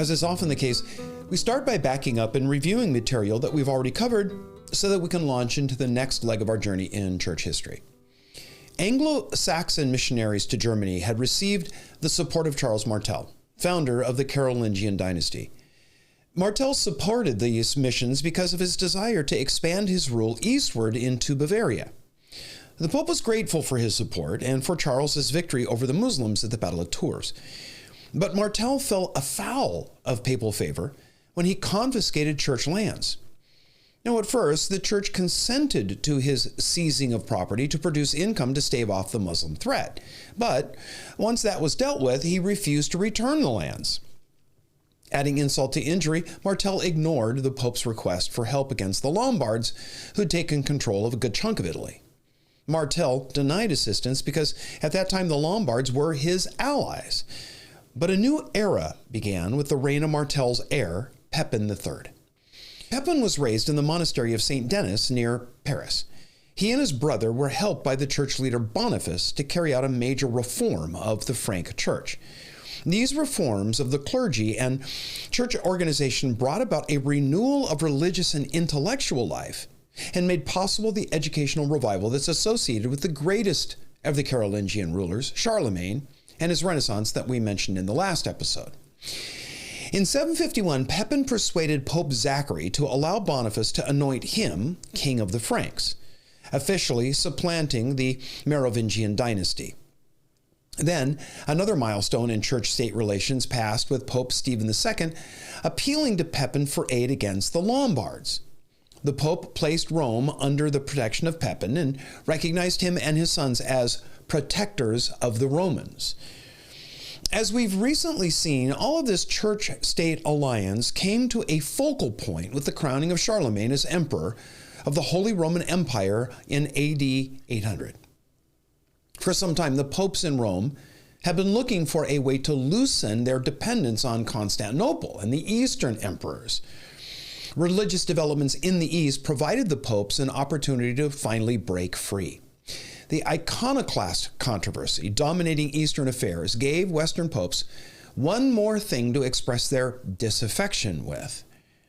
As is often the case, we start by backing up and reviewing material that we've already covered so that we can launch into the next leg of our journey in church history. Anglo-Saxon missionaries to Germany had received the support of Charles Martel, founder of the Carolingian dynasty. Martel supported these missions because of his desire to expand his rule eastward into Bavaria. The Pope was grateful for his support and for Charles's victory over the Muslims at the Battle of Tours. But Martel fell afoul of papal favor when he confiscated church lands. Now, at first, the church consented to his seizing of property to produce income to stave off the Muslim threat. But once that was dealt with, he refused to return the lands. Adding insult to injury, Martel ignored the Pope's request for help against the Lombards, who had taken control of a good chunk of Italy. Martel denied assistance because at that time the Lombards were his allies. But a new era began with the reign of Martel's heir, Pepin III. Pepin was raised in the monastery of St. Denis near Paris. He and his brother were helped by the church leader Boniface to carry out a major reform of the Frank Church. These reforms of the clergy and church organization brought about a renewal of religious and intellectual life and made possible the educational revival that's associated with the greatest of the Carolingian rulers, Charlemagne, and his Renaissance that we mentioned in the last episode. In 751, Pepin persuaded Pope Zachary to allow Boniface to anoint him king of the Franks, officially supplanting the Merovingian dynasty. Then, another milestone in church-state relations passed with Pope Stephen II, appealing to Pepin for aid against the Lombards. The Pope placed Rome under the protection of Pepin and recognized him and his sons as protectors of the Romans. As we've recently seen, all of this church-state alliance came to a focal point with the crowning of Charlemagne as emperor of the Holy Roman Empire in AD 800. For some time, the popes in Rome have been looking for a way to loosen their dependence on Constantinople and the Eastern emperors. Religious developments in the East provided the popes an opportunity to finally break free. The iconoclast controversy dominating Eastern affairs gave Western popes one more thing to express their disaffection with.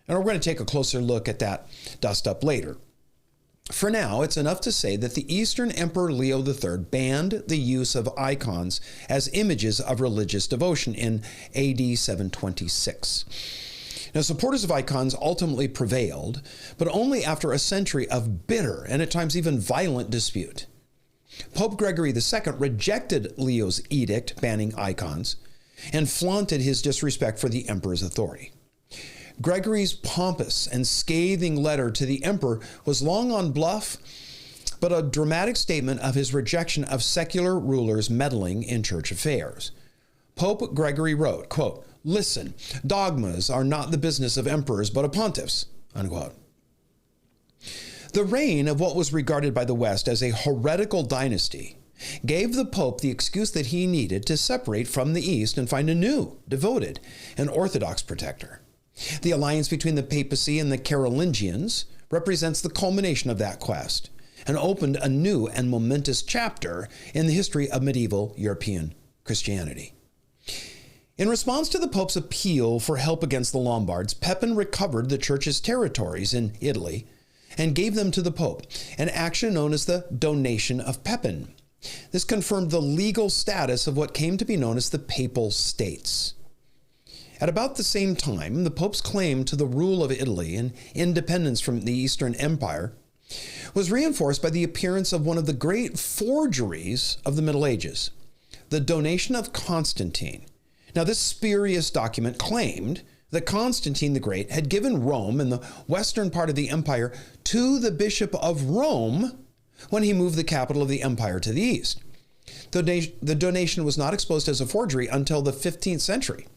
And we're going to take a closer look at that dust-up later. For now, it's enough to say that the Eastern Emperor Leo III banned the use of icons as images of religious devotion in AD 726. Now, supporters of icons ultimately prevailed, but only after a century of bitter and at times even violent dispute. Pope Gregory II rejected Leo's edict banning icons and flaunted his disrespect for the emperor's authority. Gregory's pompous and scathing letter to the emperor was long on bluff, but a dramatic statement of his rejection of secular rulers meddling in church affairs. Pope Gregory wrote, quote, "Listen, dogmas are not the business of emperors, but of pontiffs," unquote. The reign of what was regarded by the West as a heretical dynasty gave the Pope the excuse that he needed to separate from the East and find a new, devoted, and orthodox protector. The alliance between the papacy and the Carolingians represents the culmination of that quest and opened a new and momentous chapter in the history of medieval European Christianity. In response to the Pope's appeal for help against the Lombards, Pepin recovered the church's territories in Italy and gave them to the Pope, an action known as the donation of Pepin. This confirmed the legal status of what came to be known as the Papal States. At about the same time, the Pope's claim to the rule of Italy and independence from the Eastern Empire was reinforced by the appearance of one of the great forgeries of the Middle Ages, the donation of Constantine. Now, this spurious document claimed that Constantine the Great had given Rome and the western part of the empire to the Bishop of Rome when he moved the capital of the empire to the east. The donation was not exposed as a forgery until the 15th century.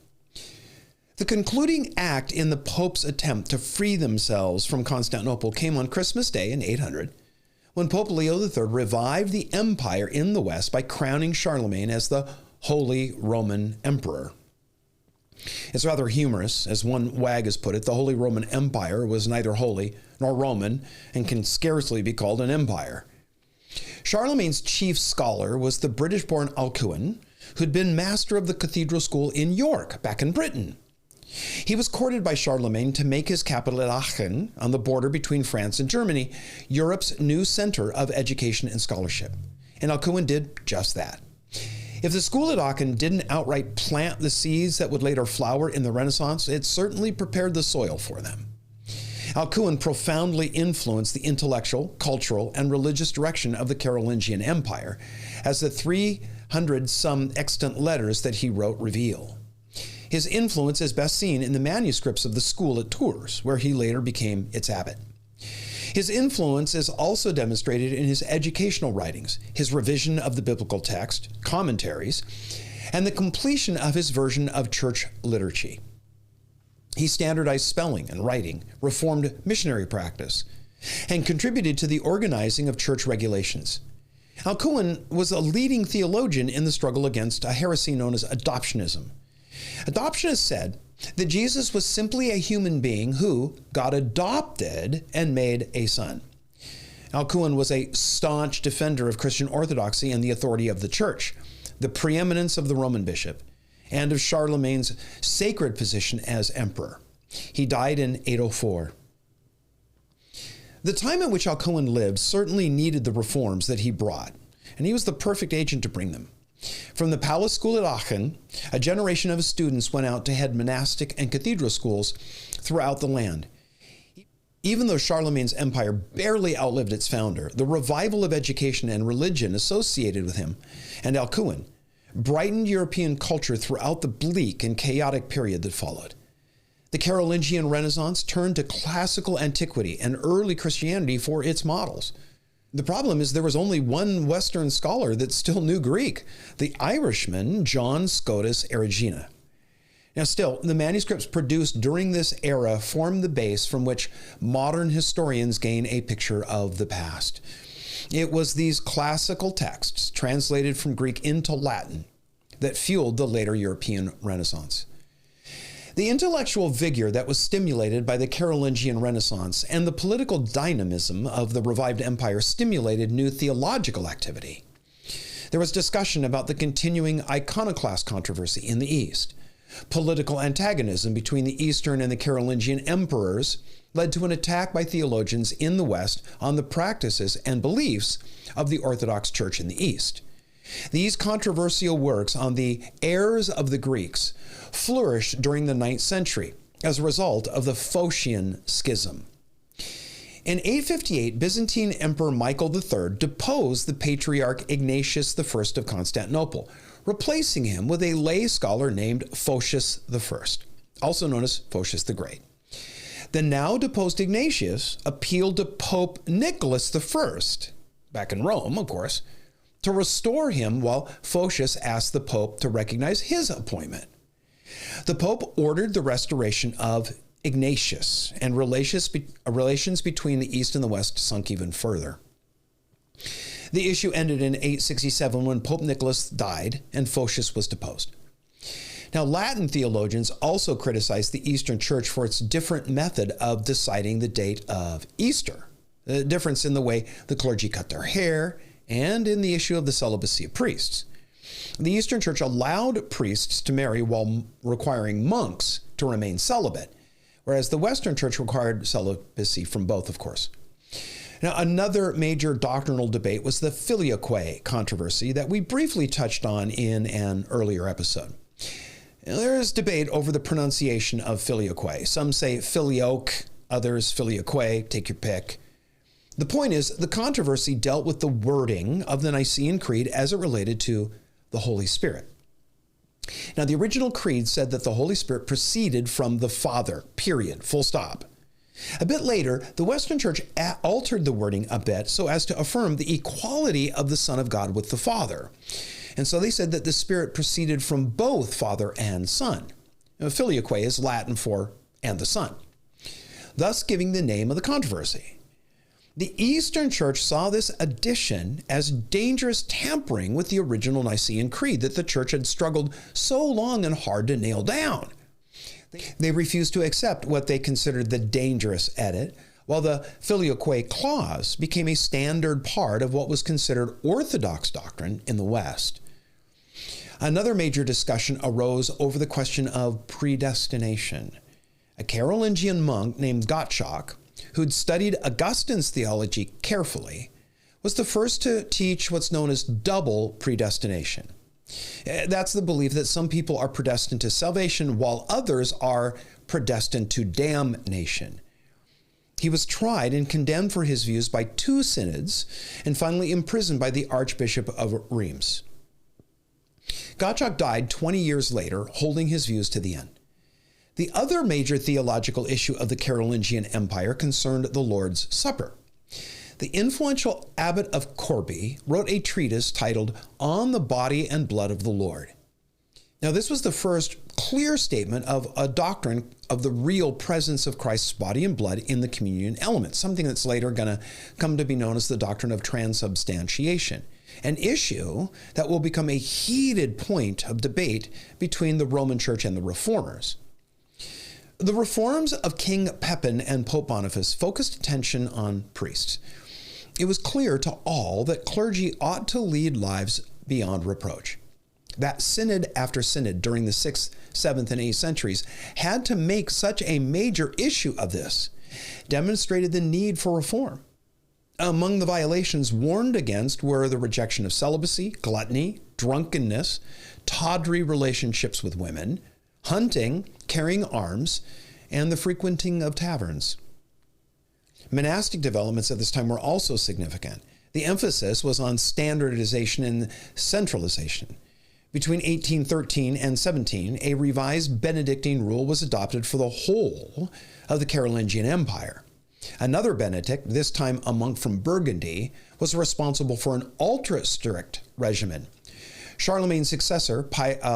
The concluding act in the Pope's attempt to free themselves from Constantinople came on Christmas Day in 800, when Pope Leo III revived the empire in the West by crowning Charlemagne as the Holy Roman Emperor. It's rather humorous, as one wag has put it, the Holy Roman Empire was neither holy nor Roman and can scarcely be called an empire. Charlemagne's chief scholar was the British-born Alcuin, who'd been master of the cathedral school in York, back in Britain. He was courted by Charlemagne to make his capital at Aachen, on the border between France and Germany, Europe's new center of education and scholarship. And Alcuin did just that. If the school at Aachen didn't outright plant the seeds that would later flower in the Renaissance, it certainly prepared the soil for them. Alcuin profoundly influenced the intellectual, cultural, and religious direction of the Carolingian Empire, as the 300-some extant letters that he wrote reveal. His influence is best seen in the manuscripts of the school at Tours, where he later became its abbot. His influence is also demonstrated in his educational writings, his revision of the biblical text, commentaries, and the completion of his version of church liturgy. He standardized spelling and writing, reformed missionary practice, and contributed to the organizing of church regulations. Alcuin was a leading theologian in the struggle against a heresy known as adoptionism. Adoptionists said that Jesus was simply a human being who God adopted and made a son. Alcuin was a staunch defender of Christian orthodoxy and the authority of the church, the preeminence of the Roman bishop, and of Charlemagne's sacred position as emperor. He died in 804. The time in which Alcuin lived certainly needed the reforms that he brought, and he was the perfect agent to bring them. From the palace school at Aachen, a generation of his students went out to head monastic and cathedral schools throughout the land. Even though Charlemagne's empire barely outlived its founder, the revival of education and religion associated with him and Alcuin brightened European culture throughout the bleak and chaotic period that followed. The Carolingian Renaissance turned to classical antiquity and early Christianity for its models. The problem is there was only one Western scholar that still knew Greek, the Irishman John Scotus Erigena. Now still, the manuscripts produced during this era form the base from which modern historians gain a picture of the past. It was these classical texts, translated from Greek into Latin, that fueled the later European Renaissance. The intellectual vigor that was stimulated by the Carolingian Renaissance and the political dynamism of the revived empire stimulated new theological activity. There was discussion about the continuing iconoclast controversy in the East. Political antagonism between the Eastern and the Carolingian emperors led to an attack by theologians in the West on the practices and beliefs of the Orthodox Church in the East. These controversial works on the errors of the Greeks flourished during the 9th century as a result of the Phocian Schism. In 858, Byzantine Emperor Michael III deposed the Patriarch Ignatius I of Constantinople, replacing him with a lay scholar named Photius I, also known as Photius the Great. The now deposed Ignatius appealed to Pope Nicholas I, back in Rome, of course, to restore him, while Photius asked the Pope to recognize his appointment. The Pope ordered the restoration of Ignatius, and relations between the East and the West sunk even further. The issue ended in 867 when Pope Nicholas died and Photius was deposed. Now, Latin theologians also criticized the Eastern Church for its different method of deciding the date of Easter, the difference in the way the clergy cut their hair, and in the issue of the celibacy of priests. The Eastern Church allowed priests to marry while requiring monks to remain celibate, whereas the Western Church required celibacy from both, of course. Now, another major doctrinal debate was the Filioque Controversy that we briefly touched on in an earlier episode. Now, there is debate over the pronunciation of Filioque. Some say Filioque, others Filioque, take your pick. The point is, the controversy dealt with the wording of the Nicene Creed as it related to the Holy Spirit. Now, the original creed said that the Holy Spirit proceeded from the Father, period, full stop. A bit later, the Western Church altered the wording a bit so as to affirm the equality of the Son of God with the Father. And so they said that the Spirit proceeded from both Father and Son. Now, Filioque is Latin for "and the Son," thus giving the name of the controversy. The Eastern Church saw this addition as dangerous tampering with the original Nicene Creed that the Church had struggled so long and hard to nail down. They refused to accept what they considered the dangerous edit, while the Filioque clause became a standard part of what was considered Orthodox doctrine in the West. Another major discussion arose over the question of predestination. A Carolingian monk named Gottschalk, who'd studied Augustine's theology carefully, was the first to teach what's known as double predestination. That's the belief that some people are predestined to salvation while others are predestined to damnation. He was tried and condemned for his views by 2 synods and finally imprisoned by the Archbishop of Reims. Gottschalk died 20 years later, holding his views to the end. The other major theological issue of the Carolingian Empire concerned the Lord's Supper. The influential abbot of Corbie wrote a treatise titled On the Body and Blood of the Lord. Now, this was the first clear statement of a doctrine of the real presence of Christ's body and blood in the communion element, something that's later going to come to be known as the doctrine of transubstantiation, an issue that will become a heated point of debate between the Roman Church and the Reformers. The reforms of King Pepin and Pope Boniface focused attention on priests. It was clear to all that clergy ought to lead lives beyond reproach. That synod after synod during the 6th, 7th, and 8th centuries had to make such a major issue of this, demonstrated the need for reform. Among the violations warned against were the rejection of celibacy, gluttony, drunkenness, tawdry relationships with women, hunting, carrying arms, and the frequenting of taverns. Monastic developments at this time were also significant. The emphasis was on standardization and centralization. Between 1813 and 17, a revised Benedictine rule was adopted for the whole of the Carolingian Empire. Another Benedict, this time a monk from Burgundy, was responsible for an ultra-strict regimen. Charlemagne's successor,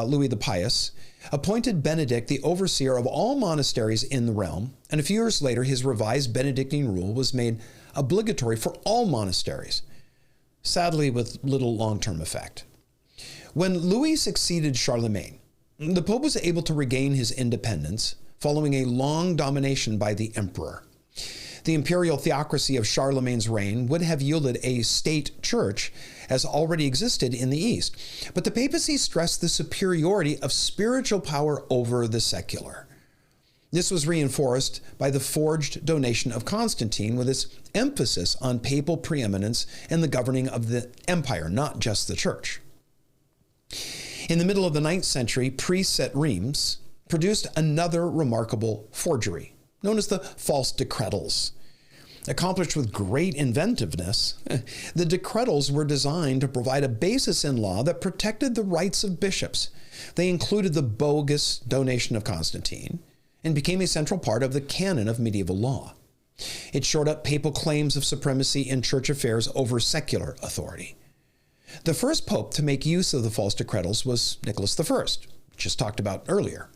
Louis the Pious, appointed Benedict the overseer of all monasteries in the realm, and a few years later his revised Benedictine rule was made obligatory for all monasteries, sadly with little long-term effect. When Louis succeeded Charlemagne, the Pope was able to regain his independence following a long domination by the emperor. The imperial theocracy of Charlemagne's reign would have yielded a state church as already existed in the East, but the papacy stressed the superiority of spiritual power over the secular. This was reinforced by the forged donation of Constantine with its emphasis on papal preeminence and the governing of the empire, not just the church. In the middle of the 9th century, priests at Reims produced another remarkable forgery, known as the false decretals. Accomplished with great inventiveness, the decretals were designed to provide a basis in law that protected the rights of bishops. They included the bogus donation of Constantine and became a central part of the canon of medieval law. It shored up papal claims of supremacy in church affairs over secular authority. The first pope to make use of the false decretals was Nicholas I, just talked about earlier.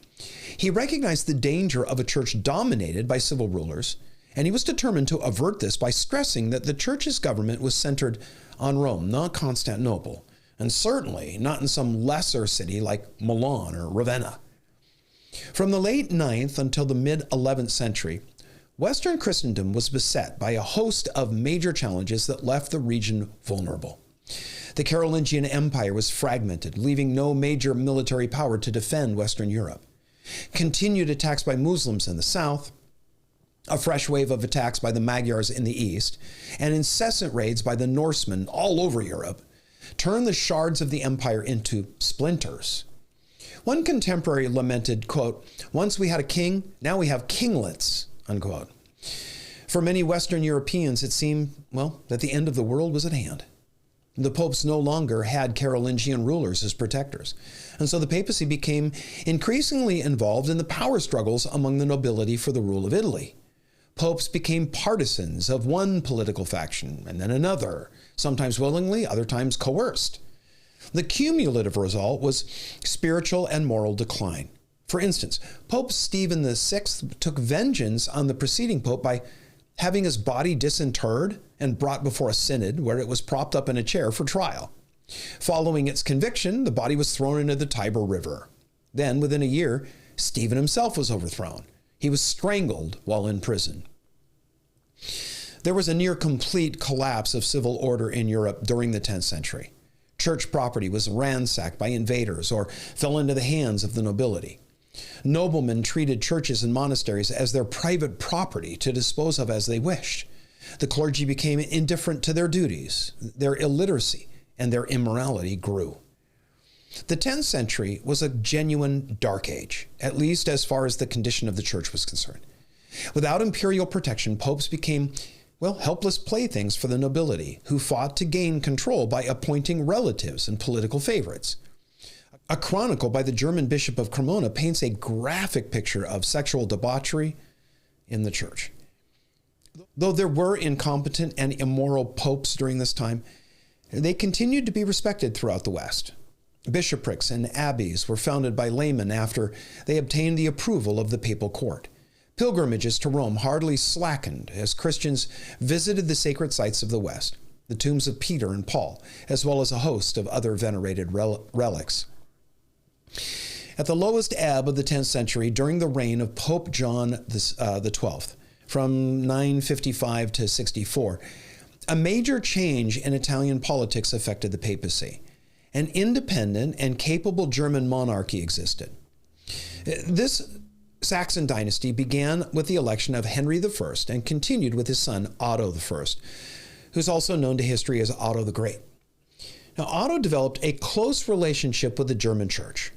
He recognized the danger of a church dominated by civil rulers, and he was determined to avert this by stressing that the church's government was centered on Rome, not Constantinople, and certainly not in some lesser city like Milan or Ravenna. From the late 9th until the mid-11th century, Western Christendom was beset by a host of major challenges that left the region vulnerable. The Carolingian Empire was fragmented, leaving no major military power to defend Western Europe. Continued attacks by Muslims in the south, a fresh wave of attacks by the Magyars in the east, and incessant raids by the Norsemen all over Europe turned the shards of the empire into splinters. One contemporary lamented, quote, "Once we had a king, now we have kinglets," unquote. For many Western Europeans, it seemed, that the end of the world was at hand. The popes no longer had Carolingian rulers as protectors, and so the papacy became increasingly involved in the power struggles among the nobility for the rule of Italy. Popes became partisans of one political faction and then another, sometimes willingly, other times coerced. The cumulative result was spiritual and moral decline. For instance, Pope Stephen VI took vengeance on the preceding pope by having his body disinterred and brought before a synod where it was propped up in a chair for trial. Following its conviction, the body was thrown into the Tiber River. Then, within a year, Stephen himself was overthrown. He was strangled while in prison. There was a near complete collapse of civil order in Europe during the 10th century. Church property was ransacked by invaders or fell into the hands of the nobility. Noblemen treated churches and monasteries as their private property to dispose of as they wished. The clergy became indifferent to their duties. Their illiteracy and their immorality grew. The 10th century was a genuine dark age, at least as far as the condition of the church was concerned. Without imperial protection, popes became, helpless playthings for the nobility, who fought to gain control by appointing relatives and political favorites. A chronicle by the German Bishop of Cremona paints a graphic picture of sexual debauchery in the church. Though there were incompetent and immoral popes during this time, they continued to be respected throughout the West. Bishoprics and abbeys were founded by laymen after they obtained the approval of the papal court. Pilgrimages to Rome hardly slackened as Christians visited the sacred sites of the West, the tombs of Peter and Paul, as well as a host of other venerated relics. At the lowest ebb of the 10th century, during the reign of Pope John the 12th, from 955 to 64, a major change in Italian politics affected the papacy. An independent and capable German monarchy existed. This Saxon dynasty began with the election of Henry I and continued with his son Otto I, who's also known to history as Otto the Great. Now, Otto developed a close relationship with the German church.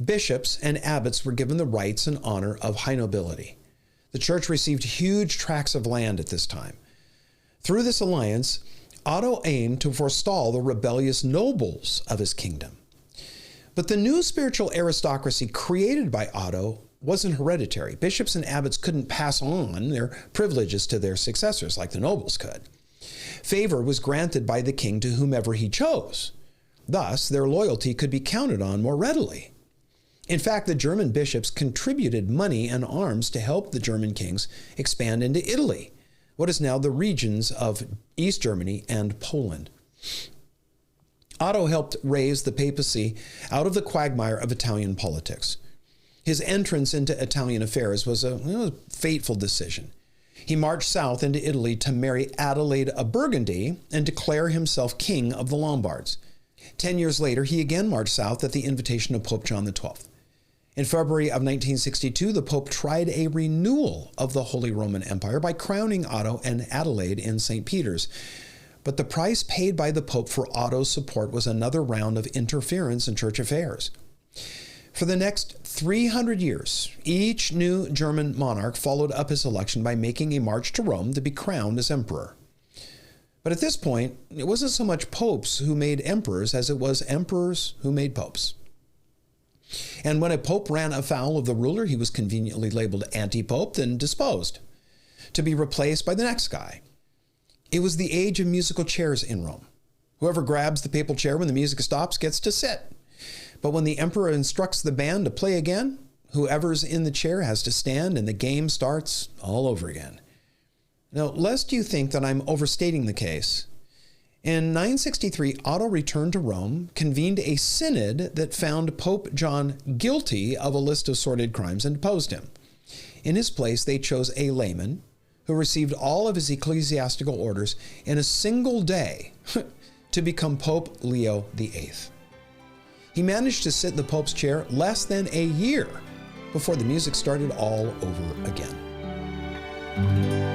Bishops and abbots were given the rights and honor of high nobility. The church received huge tracts of land at this time. Through this alliance, Otto aimed to forestall the rebellious nobles of his kingdom. But the new spiritual aristocracy created by Otto wasn't hereditary. Bishops and abbots couldn't pass on their privileges to their successors like the nobles could. Favor was granted by the king to whomever he chose. Thus, their loyalty could be counted on more readily. In fact, the German bishops contributed money and arms to help the German kings expand into Italy, what is now the regions of East Germany and Poland. Otto helped raise the papacy out of the quagmire of Italian politics. His entrance into Italian affairs was a fateful decision. He marched south into Italy to marry Adelaide of Burgundy and declare himself king of the Lombards. 10 years later, he again marched south at the invitation of Pope John XII. In February of 1962, the Pope tried a renewal of the Holy Roman Empire by crowning Otto and Adelaide in St. Peter's. But the price paid by the Pope for Otto's support was another round of interference in church affairs. For the next 300 years, each new German monarch followed up his election by making a march to Rome to be crowned as emperor. But at this point, it wasn't so much popes who made emperors as it was emperors who made popes. And when a pope ran afoul of the ruler, he was conveniently labeled anti-pope and disposed, to be replaced by the next guy. It was the age of musical chairs in Rome. Whoever grabs the papal chair when the music stops gets to sit. But when the emperor instructs the band to play again, whoever's in the chair has to stand and the game starts all over again. Now, lest you think that I'm overstating the case, in 963, Otto returned to Rome, convened a synod that found Pope John guilty of a list of sordid crimes and deposed him. In his place, they chose a layman who received all of his ecclesiastical orders in a single day to become Pope Leo VIII. He managed to sit in the Pope's chair less than a year before the music started all over again.